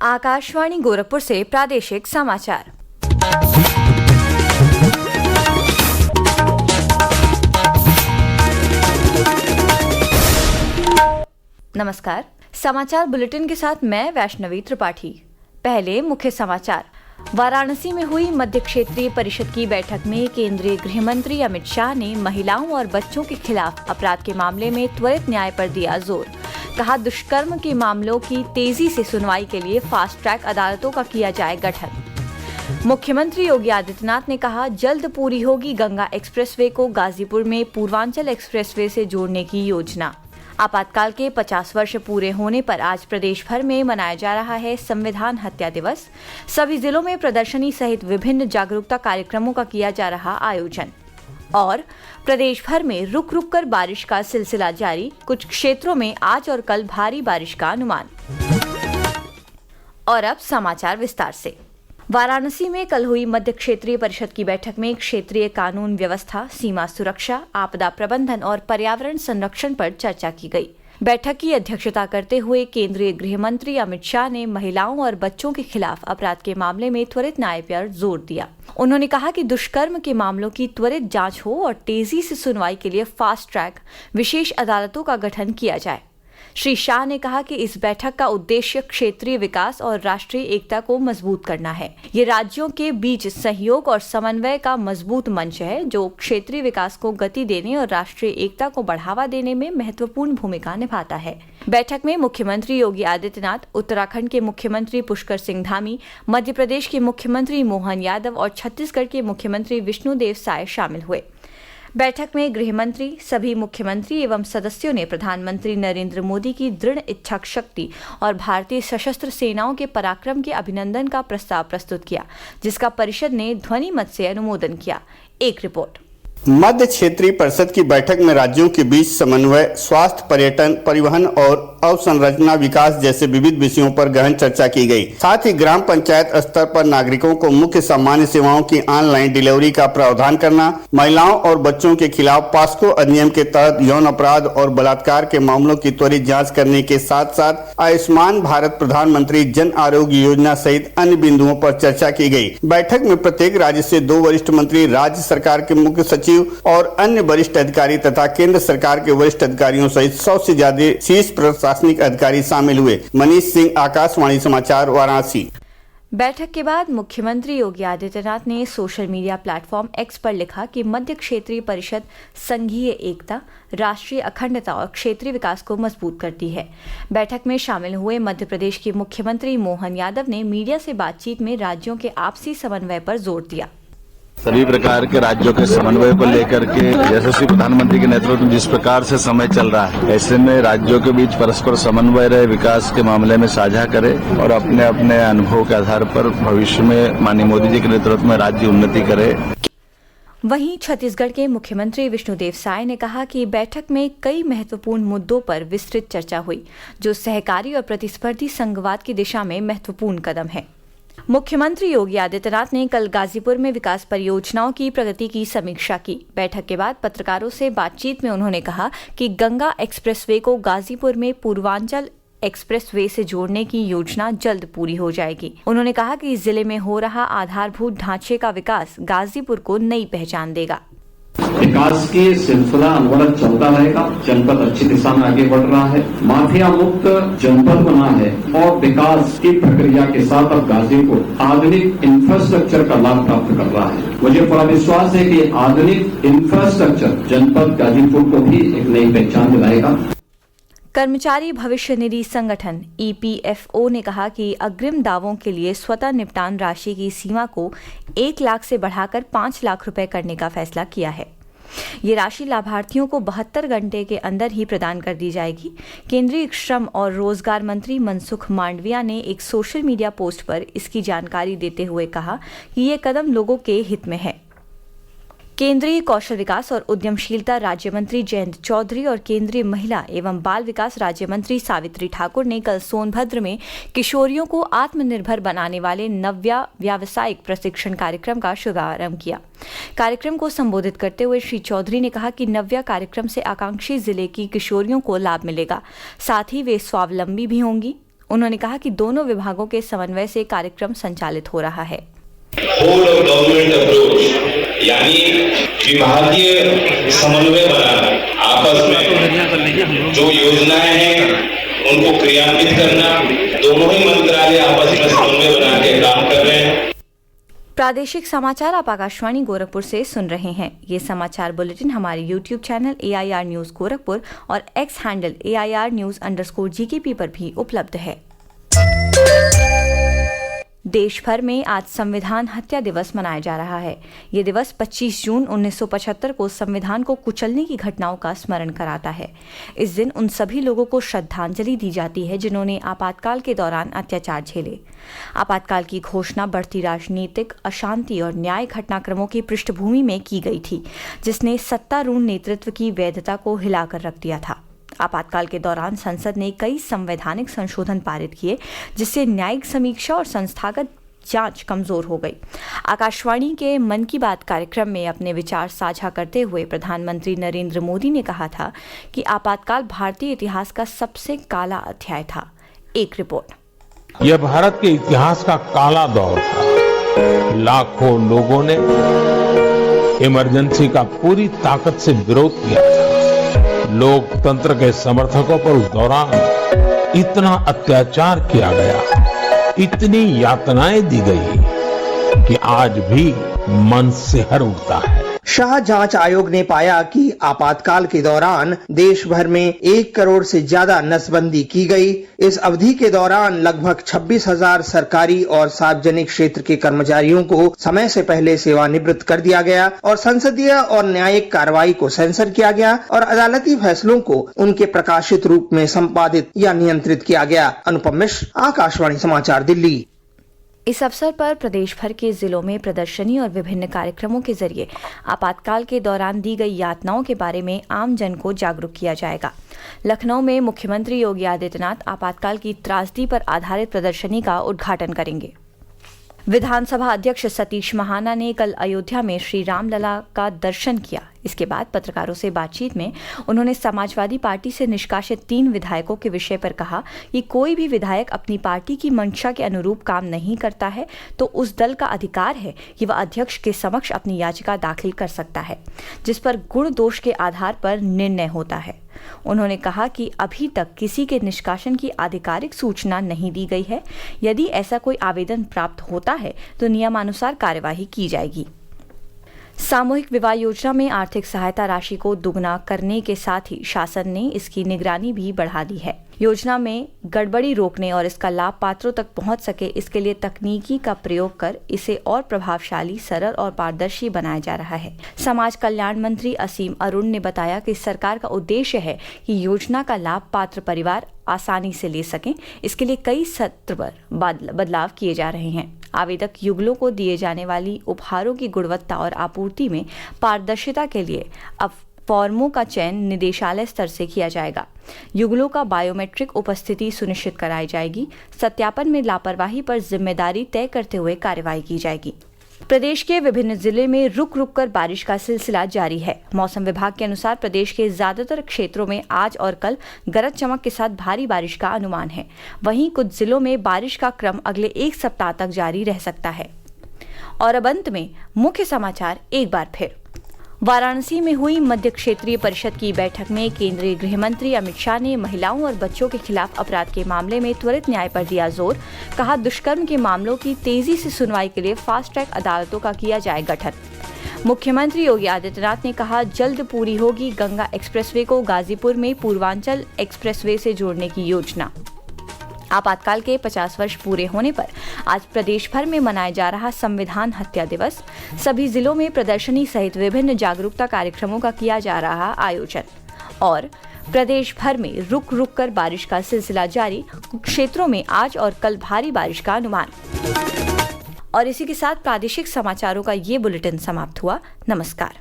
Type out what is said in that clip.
आकाशवाणी गोरखपुर से प्रादेशिक समाचार। नमस्कार, समाचार बुलेटिन के साथ मैं वैष्णवी त्रिपाठी। पहले मुख्य समाचार। वाराणसी में हुई मध्य क्षेत्रीय परिषद की बैठक में केंद्रीय गृह मंत्री अमित शाह ने महिलाओं और बच्चों के खिलाफ अपराध के मामले में त्वरित न्याय पर दिया जोर। कहा, दुष्कर्म के मामलों की तेजी से सुनवाई के लिए फास्ट ट्रैक अदालतों का किया जाए गठन। मुख्यमंत्री योगी आदित्यनाथ ने कहा, जल्द पूरी होगी गंगा एक्सप्रेसवे को गाजीपुर में पूर्वांचल एक्सप्रेसवे से जोड़ने की योजना। आपातकाल के 50 वर्ष पूरे होने पर आज प्रदेश भर में मनाया जा रहा है संविधान हत्या दिवस। सभी जिलों में प्रदर्शनी सहित विभिन्न जागरूकता कार्यक्रमों का किया जा रहा आयोजन। और प्रदेश भर में रुक रुक कर बारिश का सिलसिला जारी, कुछ क्षेत्रों में आज और कल भारी बारिश का अनुमान। और अब समाचार विस्तार से। वाराणसी में कल हुई मध्य क्षेत्रीय परिषद की बैठक में क्षेत्रीय कानून व्यवस्था, सीमा सुरक्षा, आपदा प्रबंधन और पर्यावरण संरक्षण पर चर्चा की गई। बैठक की अध्यक्षता करते हुए केंद्रीय गृह मंत्री अमित शाह ने महिलाओं और बच्चों के खिलाफ अपराध के मामले में त्वरित न्याय पर जोर दिया। उन्होंने कहा कि दुष्कर्म के मामलों की त्वरित जांच हो और तेजी से सुनवाई के लिए फास्ट ट्रैक विशेष अदालतों का गठन किया जाए। श्री शाह ने कहा कि इस बैठक का उद्देश्य क्षेत्रीय विकास और राष्ट्रीय एकता को मजबूत करना है। ये राज्यों के बीच सहयोग और समन्वय का मजबूत मंच है, जो क्षेत्रीय विकास को गति देने और राष्ट्रीय एकता को बढ़ावा देने में महत्वपूर्ण भूमिका निभाता है। बैठक में मुख्यमंत्री योगी आदित्यनाथ, उत्तराखंड के मुख्यमंत्री पुष्कर सिंह धामी, मध्य प्रदेश के मुख्यमंत्री मोहन यादव और छत्तीसगढ़ के मुख्यमंत्री विष्णुदेव साय शामिल हुए। बैठक में गृह मंत्री, सभी मुख्यमंत्री एवं सदस्यों ने प्रधानमंत्री नरेंद्र मोदी की दृढ़ इच्छा शक्ति और भारतीय सशस्त्र सेनाओं के पराक्रम के अभिनंदन का प्रस्ताव प्रस्तुत किया, जिसका परिषद ने ध्वनि मत से अनुमोदन किया। एक रिपोर्ट। मध्य क्षेत्रीय परिषद की बैठक में राज्यों के बीच समन्वय, स्वास्थ्य, पर्यटन, परिवहन और अवसंरचना विकास जैसे विविध विषयों पर गहन चर्चा की गई। साथ ही ग्राम पंचायत स्तर पर नागरिकों को मुख्य सामान्य सेवाओं की ऑनलाइन डिलीवरी का प्रावधान करना, महिलाओं और बच्चों के खिलाफ पॉस्को अधिनियम के तहत यौन अपराध और बलात्कार के मामलों की त्वरित जांच करने के साथ साथ आयुष्मान भारत प्रधानमंत्री जन आरोग्य योजना सहित अन्य बिंदुओं पर चर्चा की गई। बैठक में प्रत्येक राज्य से 2 वरिष्ठ मंत्री, राज्य सरकार के मुख्य सचिव और अन्य वरिष्ठ अधिकारी तथा केंद्र सरकार के वरिष्ठ अधिकारियों सहित 100 से ज्यादा शीर्ष प्रशासनिक अधिकारी शामिल हुए। मनीष सिंह, आकाशवाणी समाचार, वाराणसी। बैठक के बाद मुख्यमंत्री योगी आदित्यनाथ ने सोशल मीडिया प्लेटफॉर्म एक्स पर लिखा कि मध्य क्षेत्रीय परिषद संघीय एकता, राष्ट्रीय अखंडता और क्षेत्रीय विकास को मजबूत करती है। बैठक में शामिल हुए मध्य प्रदेश के मुख्यमंत्री मोहन यादव ने मीडिया से बातचीत में राज्यों के आपसी समन्वय पर जोर दिया। सभी प्रकार के राज्यों के समन्वय को लेकर के यशस्वी प्रधानमंत्री के नेतृत्व में जिस प्रकार से समय चल रहा है, ऐसे में राज्यों के बीच परस्पर समन्वय रहे, विकास के मामले में साझा करे और अपने अपने अनुभव के आधार पर भविष्य में माननीय मोदी जी के नेतृत्व में राज्य उन्नति करे। वहीं छत्तीसगढ़ के मुख्यमंत्री विष्णुदेव साय ने कहा कि बैठक में कई महत्वपूर्ण मुद्दों पर विस्तृत चर्चा हुई, जो सहकारी और प्रतिस्पर्धी संघवाद की दिशा में महत्वपूर्ण कदम है। मुख्यमंत्री योगी आदित्यनाथ ने कल गाजीपुर में विकास परियोजनाओं की प्रगति की समीक्षा की। बैठक के बाद पत्रकारों से बातचीत में उन्होंने कहा कि गंगा एक्सप्रेसवे को गाजीपुर में पूर्वांचल एक्सप्रेसवे से जोड़ने की योजना जल्द पूरी हो जाएगी। उन्होंने कहा कि जिले में हो रहा आधारभूत ढांचे का विकास गाजीपुर को नई पहचान देगा। विकास की सिलसिला अनवरत चलता रहेगा। जनपद अच्छी दिशा में आगे बढ़ रहा है, माफिया मुक्त जनपद बना है और विकास की प्रक्रिया के साथ अब गाजीपुर आधुनिक इंफ्रास्ट्रक्चर का लाभ प्राप्त कर रहा है। मुझे पूरा विश्वास है कि आधुनिक इंफ्रास्ट्रक्चर जनपद गाजीपुर को भी एक नई पहचान दिलाएगा। कर्मचारी भविष्य निधि संगठन EPFO ने कहा कि अग्रिम दावों के लिए स्वतः निपटान राशि की सीमा को 1 लाख से बढ़ाकर 5 लाख रुपए करने का फैसला किया है। ये राशि लाभार्थियों को 72 घंटे के अंदर ही प्रदान कर दी जाएगी। केंद्रीय श्रम और रोजगार मंत्री मनसुख मांडविया ने एक सोशल मीडिया पोस्ट पर इसकी जानकारी देते हुए कहा कि ये कदम लोगों के हित में है। केंद्रीय कौशल विकास और उद्यमशीलता राज्य मंत्री जयंत चौधरी और केंद्रीय महिला एवं बाल विकास राज्य मंत्री सावित्री ठाकुर ने कल सोनभद्र में किशोरियों को आत्मनिर्भर बनाने वाले नव्या व्यावसायिक प्रशिक्षण कार्यक्रम का शुभारंभ किया। कार्यक्रम को संबोधित करते हुए श्री चौधरी ने कहा कि नव्या कार्यक्रम से आकांक्षी जिले की किशोरियों को लाभ मिलेगा, साथ ही वे स्वावलंबी भी होंगी। उन्होंने कहा कि दोनों विभागों के समन्वय से कार्यक्रम संचालित हो रहा है। होल ऑफ गवर्नमेंट अप्रोच यानी विभागीय समन्वय बनाना, आपस में जो योजनाएं हैं उनको क्रियान्वित करना, दोनों ही मंत्रालय आपस में समन्वय बना के काम कर रहे हैं। प्रादेशिक समाचार आप आकाशवाणी गोरखपुर से सुन रहे हैं। ये समाचार बुलेटिन हमारे YouTube channel AIR news Gorakhpur और X हैंडल AIR news_GKP पर भी उपलब्ध है। देश भर में आज संविधान हत्या दिवस मनाया जा रहा है। ये दिवस 25 जून 1975 को संविधान को कुचलने की घटनाओं का स्मरण कराता है। इस दिन उन सभी लोगों को श्रद्धांजलि दी जाती है जिन्होंने आपातकाल के दौरान अत्याचार झेले। आपातकाल की घोषणा बढ़ती राजनीतिक अशांति और न्याय घटनाक्रमों की पृष्ठभूमि में की गई थी, जिसने सत्तारूढ़ नेतृत्व की वैधता को हिलाकर रख दिया था। आपातकाल के दौरान संसद ने कई संवैधानिक संशोधन पारित किए, जिससे न्यायिक समीक्षा और संस्थागत जांच कमजोर हो गई। आकाशवाणी के मन की बात कार्यक्रम में अपने विचार साझा करते हुए प्रधानमंत्री नरेंद्र मोदी ने कहा था कि आपातकाल भारतीय इतिहास का सबसे काला अध्याय था। एक रिपोर्ट। यह भारत के इतिहास का काला दौर था। लाखों लोगों ने इमरजेंसी का पूरी ताकत से विरोध किया था। लोकतंत्र के समर्थकों पर उस दौरान इतना अत्याचार किया गया, इतनी यातनाएं दी गई कि आज भी मन सिहर उठता है। शाह जांच आयोग ने पाया कि आपातकाल के दौरान देश भर में 1 करोड़ से ज्यादा नसबंदी की गई। इस अवधि के दौरान लगभग 26,000 सरकारी और सार्वजनिक क्षेत्र के कर्मचारियों को समय से पहले सेवानिवृत्त कर दिया गया और संसदीय और न्यायिक कार्रवाई को सेंसर किया गया और अदालती फैसलों को उनके प्रकाशित रूप में संपादित या नियंत्रित किया गया। अनुपम मिश्र, आकाशवाणी समाचार, दिल्ली। इस अवसर पर प्रदेश भर के जिलों में प्रदर्शनी और विभिन्न कार्यक्रमों के जरिए आपातकाल के दौरान दी गई यातनाओं के बारे में आम जन को जागरूक किया जाएगा। लखनऊ में मुख्यमंत्री योगी आदित्यनाथ आपातकाल की त्रासदी पर आधारित प्रदर्शनी का उद्घाटन करेंगे। विधानसभा अध्यक्ष सतीश महाना ने कल अयोध्या में श्री रामलला का दर्शन किया। इसके बाद पत्रकारों से बातचीत में उन्होंने समाजवादी पार्टी से निष्कासित 3 विधायकों के विषय पर कहा कि कोई भी विधायक अपनी पार्टी की मंशा के अनुरूप काम नहीं करता है तो उस दल का अधिकार है कि वह अध्यक्ष के समक्ष अपनी याचिका दाखिल कर सकता है, जिस पर गुण दोष के आधार पर निर्णय होता है। उन्होंने कहा कि अभी तक किसी के निष्कासन की आधिकारिक सूचना नहीं दी गई है। यदि ऐसा कोई आवेदन प्राप्त होता है तो नियमानुसार कार्यवाही की जाएगी। सामूहिक विवाह योजना में आर्थिक सहायता राशि को दुगना करने के साथ ही शासन ने इसकी निगरानी भी बढ़ा दी है। योजना में गड़बड़ी रोकने और इसका लाभ पात्रों तक पहुंच सके, इसके लिए तकनीकी का प्रयोग कर इसे और प्रभावशाली, सरल और पारदर्शी बनाया जा रहा है। समाज कल्याण मंत्री असीम अरुण ने बताया कि सरकार का उद्देश्य है कि योजना का लाभ पात्र परिवार आसानी से ले सकें। इसके लिए कई सत्र पर बदलाव किए जा रहे हैं। आवेदक युगलों को दिए जाने वाली उपहारों की गुणवत्ता और आपूर्ति में पारदर्शिता के लिए अब फॉर्मों का चयन निदेशालय स्तर से किया जाएगा। युगलों का बायोमेट्रिक उपस्थिति सुनिश्चित कराई जाएगी। सत्यापन में लापरवाही पर जिम्मेदारी तय करते हुए कार्रवाई की जाएगी। प्रदेश के विभिन्न जिले में रुक रुक कर बारिश का सिलसिला जारी है। मौसम विभाग के अनुसार प्रदेश के ज्यादातर क्षेत्रों में आज और कल गरज चमक के साथ भारी बारिश का अनुमान है। वहीं कुछ जिलों में बारिश का क्रम अगले 1 सप्ताह तक जारी रह सकता है। और अब अंत में मुख्य समाचार एक बार फिर। वाराणसी में हुई मध्य क्षेत्रीय परिषद की बैठक में केंद्रीय गृह मंत्री अमित शाह ने महिलाओं और बच्चों के खिलाफ अपराध के मामले में त्वरित न्याय पर दिया जोर। कहा, दुष्कर्म के मामलों की तेजी से सुनवाई के लिए फास्ट ट्रैक अदालतों का किया जाए गठन। मुख्यमंत्री योगी आदित्यनाथ ने कहा, जल्द पूरी होगी गंगा एक्सप्रेसवे को गाजीपुर में पूर्वांचल एक्सप्रेसवे से जोड़ने की योजना। आपातकाल के 50 वर्ष पूरे होने पर आज प्रदेश भर में मनाया जा रहा संविधान हत्या दिवस। सभी जिलों में प्रदर्शनी सहित विभिन्न जागरूकता कार्यक्रमों का किया जा रहा आयोजन। और प्रदेश भर में रुक रुक कर बारिश का सिलसिला जारी, क्षेत्रों में आज और कल भारी बारिश का अनुमान। और इसी के साथ प्रादेशिक समाचारों का ये बुलेटिन समाप्त हुआ। नमस्कार।